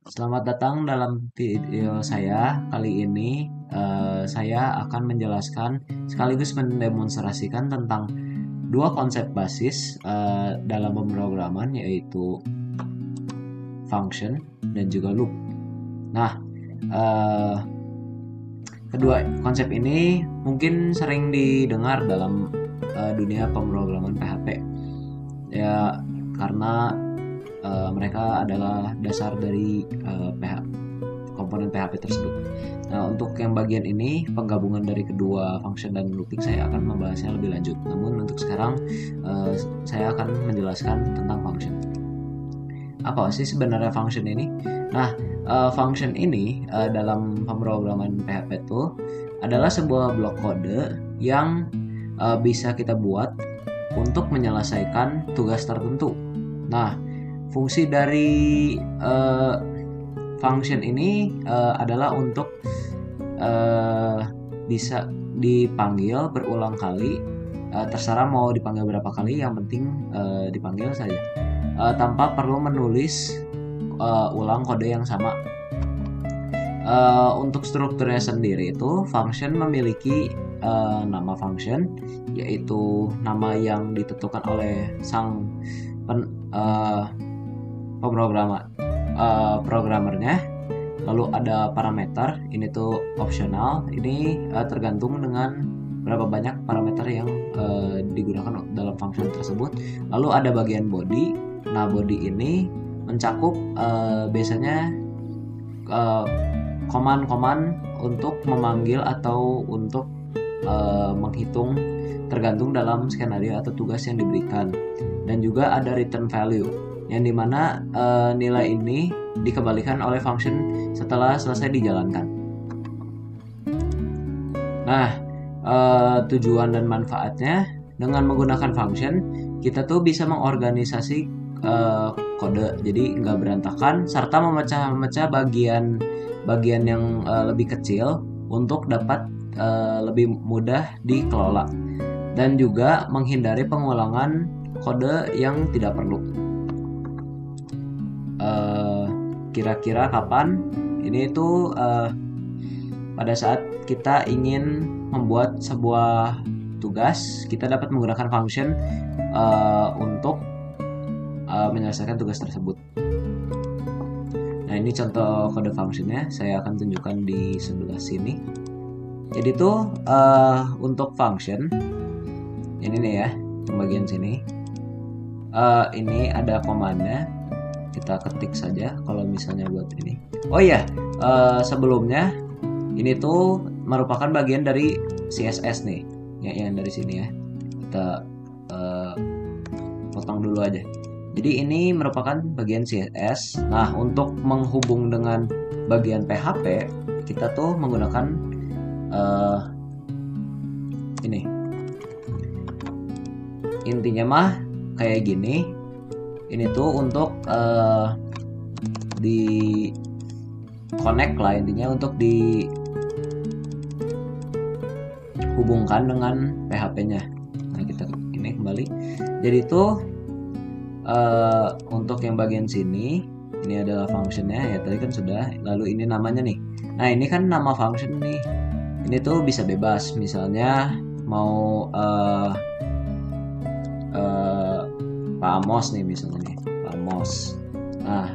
Selamat datang dalam video saya. Kali ini saya akan menjelaskan sekaligus mendemonstrasikan tentang dua konsep basis dalam pemrograman, yaitu function dan juga loop. Nah, eh, kedua konsep ini mungkin sering didengar dalam dunia pemrograman PHP. Ya, karena mereka adalah dasar dari komponen PHP tersebut. Nah, untuk yang bagian ini, penggabungan dari kedua function dan looping, saya akan membahasnya lebih lanjut. Namun untuk sekarang, saya akan menjelaskan tentang function. Apa sih sebenarnya function ini? Nah, function ini dalam pemrograman PHP itu adalah sebuah blok kode yang bisa kita buat untuk menyelesaikan tugas tertentu. Nah, fungsi dari function ini adalah untuk bisa dipanggil berulang kali, terserah mau dipanggil berapa kali, yang penting dipanggil saja, tanpa perlu menulis ulang kode yang sama. Untuk strukturnya sendiri itu, function memiliki nama function, yaitu nama yang ditentukan oleh sang programmernya. Lalu ada parameter, ini tuh optional, ini tergantung dengan berapa banyak parameter yang digunakan dalam function tersebut. Lalu ada bagian body. Nah, body ini mencakup biasanya command-command untuk memanggil atau untuk menghitung, tergantung dalam skenario atau tugas yang diberikan. Dan juga ada return value, yang dimana nilai ini dikembalikan oleh function setelah selesai dijalankan. Nah, tujuan dan manfaatnya dengan menggunakan function, kita tuh bisa mengorganisasi kode jadi nggak berantakan, serta memecah-mecah bagian yang lebih kecil untuk dapat lebih mudah dikelola, dan juga menghindari pengulangan kode yang tidak perlu. Kira-kira kapan ini tuh pada saat kita ingin membuat sebuah tugas, kita dapat menggunakan function untuk menyelesaikan tugas tersebut. Nah, ini contoh kode functionnya, saya akan tunjukkan di sebelah sini. Jadi tuh untuk function ini nih ya, yang bagian sini ini ada komannya, kita ketik saja kalau misalnya buat ini. Oh iya, sebelumnya ini tuh merupakan bagian dari CSS nih, yang dari sini ya. Kita potong dulu aja. Jadi ini merupakan bagian CSS. Nah, untuk menghubung dengan bagian PHP, kita tuh menggunakan ini. Intinya mah kayak gini. Ini tuh untuk di connect lah, intinya untuk dihubungkan dengan PHP-nya. Nah, kita ini kembali. Jadi tuh untuk yang bagian sini, ini adalah functionnya ya, tadi kan sudah. Lalu ini namanya nih. Nah, ini kan nama function nih. Ini tuh bisa bebas, misalnya mau Pak Amos nih, misalnya nih, Pak Amos. Nah,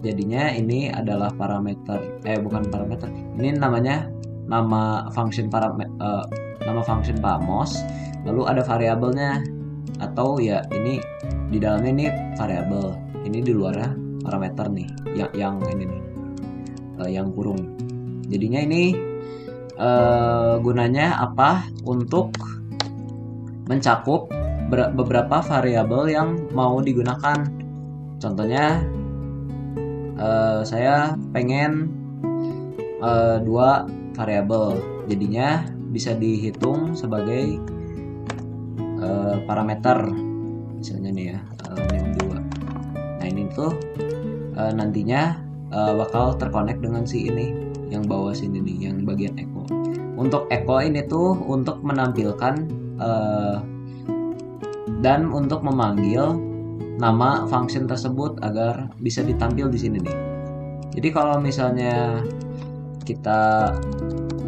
jadinya ini adalah parameter, bukan parameter, ini namanya nama function nama function Pak Amos. Lalu ada variabelnya, atau ya ini di dalamnya ini variabel, ini di luarnya parameter nih, yang ini nih, yang kurung. Jadinya ini gunanya apa? Untuk mencakup beberapa variabel yang mau digunakan. Contohnya saya pengen dua variabel, jadinya bisa dihitung sebagai parameter, misalnya nih ya, yang dua. Nah, ini tuh nantinya bakal terkonek dengan si ini yang bawah sini nih, yang bagian echo. Untuk echo ini tuh untuk menampilkan dan untuk memanggil nama function tersebut agar bisa ditampil di sini nih. Jadi kalau misalnya kita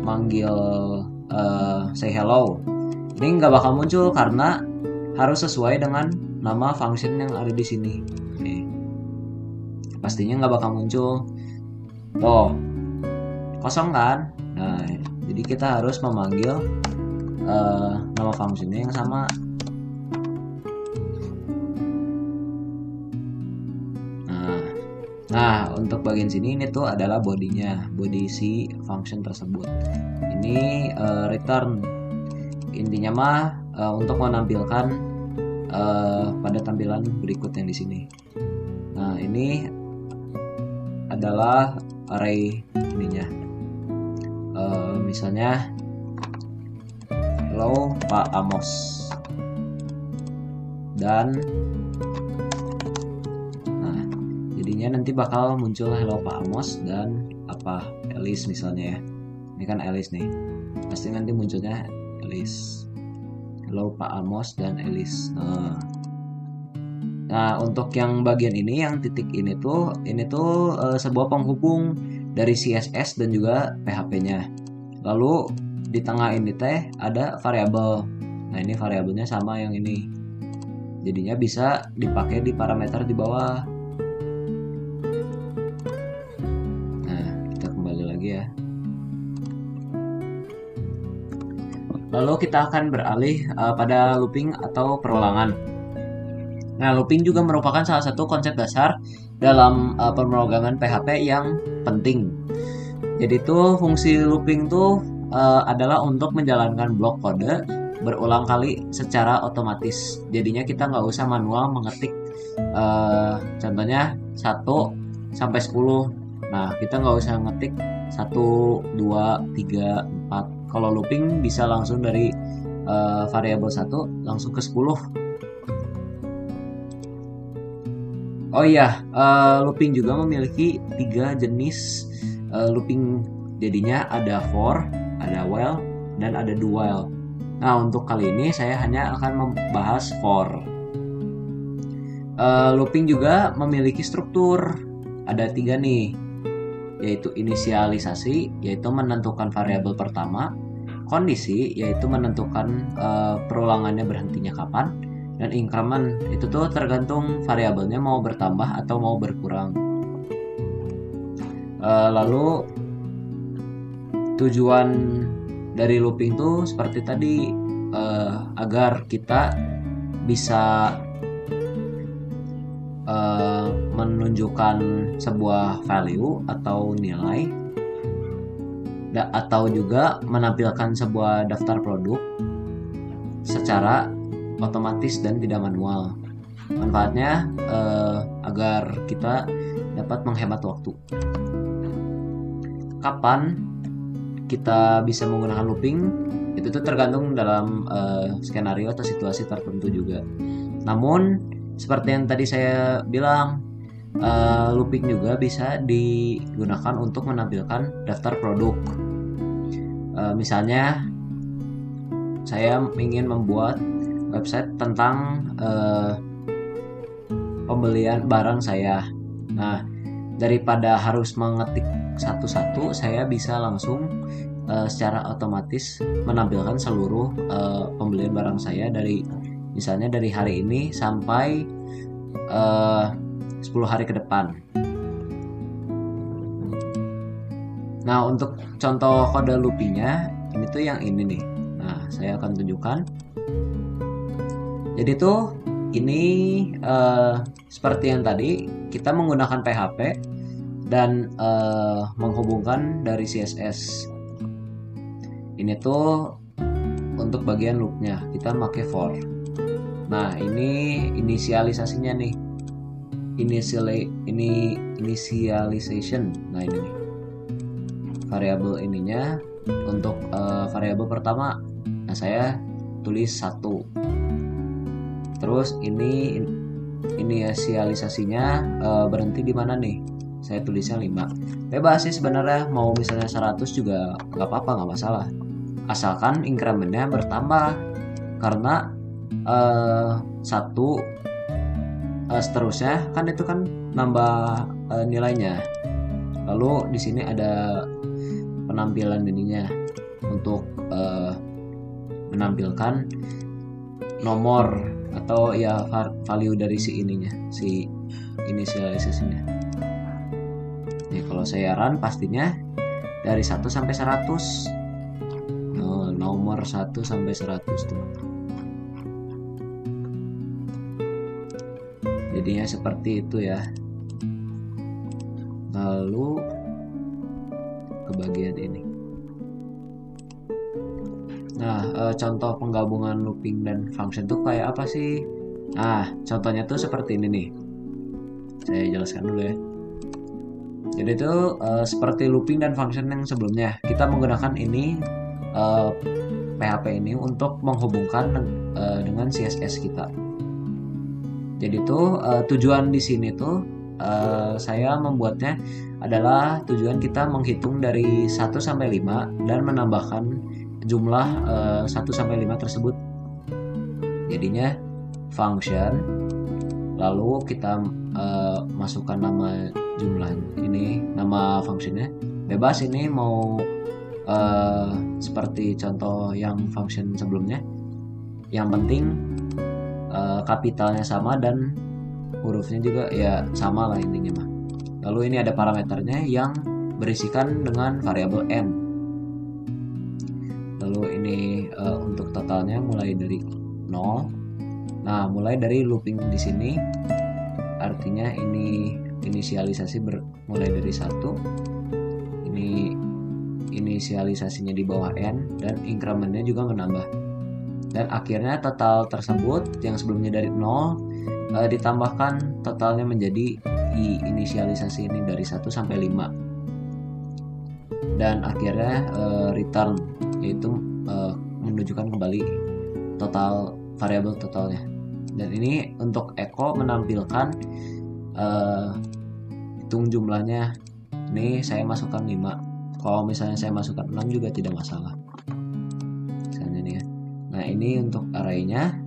manggil say hello, ini nggak bakal muncul karena harus sesuai dengan nama function yang ada di sini. Nih, pastinya nggak bakal muncul. Tuh, kosong kan? Nah, jadi kita harus memanggil nama fungsinya yang sama. Nah, untuk bagian sini ini tuh adalah bodinya, body si function tersebut. Ini return. Intinya mah untuk menampilkan pada tampilan berikut yang di sini. Nah, ini adalah array ininya. Misalnya hello Pak Amos, dan jadinya nanti bakal muncul hello Pak Amos dan apa Elis misalnya ya. Ini kan Elis nih, pasti nanti munculnya Elis, hello Pak Amos dan Elis. Nah, untuk yang bagian ini, yang titik ini tuh sebuah penghubung dari CSS dan juga PHP-nya. Lalu di tengah ini teh ada variabel. Nah, ini variabelnya sama yang ini, jadinya bisa dipakai di parameter di bawah. Nah, kita kembali lagi ya. Lalu kita akan beralih pada looping atau perulangan. Nah, looping juga merupakan salah satu konsep dasar dalam pemrograman PHP yang penting. Jadi tuh fungsi looping tuh adalah untuk menjalankan blok kode berulang kali secara otomatis. Jadinya kita nggak usah manual mengetik contohnya 1 sampai 10. Nah, kita nggak usah ngetik 1, 2, 3, 4. Kalau looping bisa langsung dari variabel 1 langsung ke 10. Oh iya, looping juga memiliki 3 jenis looping. Jadinya ada for, ada while, dan ada do while. Nah, untuk kali ini saya hanya akan membahas for. Looping juga memiliki struktur. Ada 3 nih, yaitu inisialisasi, yaitu menentukan variabel pertama, kondisi, yaitu menentukan perulangannya berhentinya kapan, dan increment itu tuh tergantung variabelnya mau bertambah atau mau berkurang. Lalu tujuan dari looping tuh seperti tadi, agar kita bisa menunjukkan sebuah value atau nilai, atau juga menampilkan sebuah daftar produk secara otomatis dan tidak manual. Manfaatnya agar kita dapat menghemat waktu. Kapan kita bisa menggunakan looping itu tuh tergantung dalam skenario atau situasi tertentu juga. Namun seperti yang tadi saya bilang, looping juga bisa digunakan untuk menampilkan daftar produk. Misalnya saya ingin membuat website tentang pembelian barang saya. Nah, daripada harus mengetik satu-satu, saya bisa langsung secara otomatis menampilkan seluruh pembelian barang saya dari misalnya dari hari ini sampai 10 hari ke depan. Nah, untuk contoh kode loopingnya ini tuh yang ini nih. Nah, saya akan tunjukkan. Jadi tuh ini seperti yang tadi, kita menggunakan PHP dan menghubungkan dari CSS. Ini tuh untuk bagian loopnya kita pakai for. Nah, ini inisialisasinya nih, initialization. Nah, ini nih variabel ininya. Untuk variabel pertama, nah saya tulis 1. Terus ini inisialisasinya berhenti di mana nih? Saya tulisnya 5. Bebas sih sebenarnya, mau misalnya 100 juga nggak apa-apa, nggak masalah. Asalkan incrementnya bertambah, karena 1 seterusnya kan itu kan nambah nilainya. Lalu di sini ada penampilan ininya untuk menampilkan nomor atau ya value dari si ininya, si inisialisasinya. Nih kalau saya run pastinya dari 1 sampai 100. Nomor 1 sampai 100 tuh. Jadinya seperti itu ya. Lalu ke bagian ini. Nah, contoh penggabungan looping dan function tuh kayak apa sih? Nah, contohnya tuh seperti ini nih. Saya jelaskan dulu ya. Jadi itu seperti looping dan function yang sebelumnya. Kita menggunakan ini PHP ini untuk menghubungkan dengan CSS kita. Jadi tuh tujuan di sini tuh saya membuatnya adalah tujuan kita menghitung dari 1 sampai 5 dan menambahkan jumlah 1 sampai 5 tersebut. Jadinya function, lalu kita masukkan nama jumlah ini, nama functionnya bebas. Ini mau seperti contoh yang function sebelumnya, yang penting kapitalnya sama dan hurufnya juga ya sama lah intinya mah. Lalu ini ada parameternya yang berisikan dengan variabel n. Lalu ini untuk totalnya mulai dari 0. Nah, mulai dari looping di sini artinya ini inisialisasi mulai dari 1. Ini inisialisasinya di bawah n dan incrementnya juga menambah. Dan akhirnya total tersebut yang sebelumnya dari 0 ditambahkan totalnya menjadi inisialisasi ini dari 1 sampai 5. Dan akhirnya return, yaitu menunjukkan kembali total variabel totalnya. Dan ini untuk echo menampilkan hitung jumlahnya. Ini saya masukkan 5. Kalau misalnya saya masukkan 6 juga tidak masalah. Misalnya nih ya. Nah, ini untuk array-nya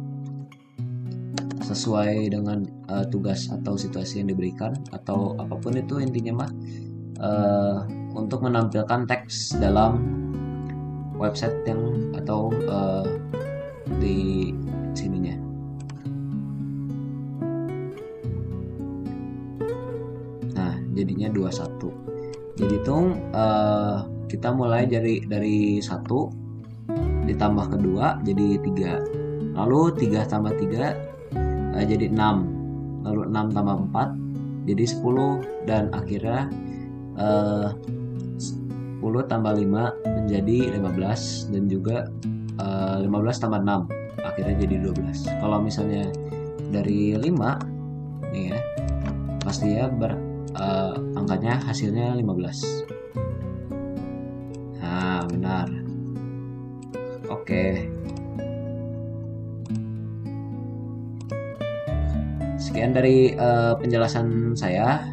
sesuai dengan tugas atau situasi yang diberikan atau apapun itu intinya mah untuk menampilkan teks dalam website yang atau di sininya. Nah, jadinya 21. Jadi itu kita mulai dari 1 ditambah kedua jadi 3. Lalu 3 tambah 3 jadi 6. Lalu 6 tambah 4 jadi 10. Dan akhirnya 10 tambah 5 menjadi 15. Dan juga 15 tambah 6 akhirnya jadi 12. Kalau misalnya dari 5 nih ya, pasti ya angkanya hasilnya 15. Nah, benar. Oke. Sekian dari penjelasan saya.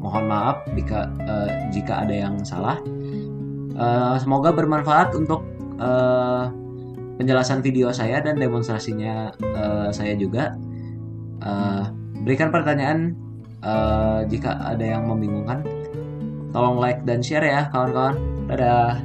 Mohon maaf jika ada yang salah. Semoga bermanfaat untuk penjelasan video saya dan demonstrasinya saya juga. Berikan pertanyaan jika ada yang membingungkan. Tolong like dan share ya kawan-kawan. Dadah.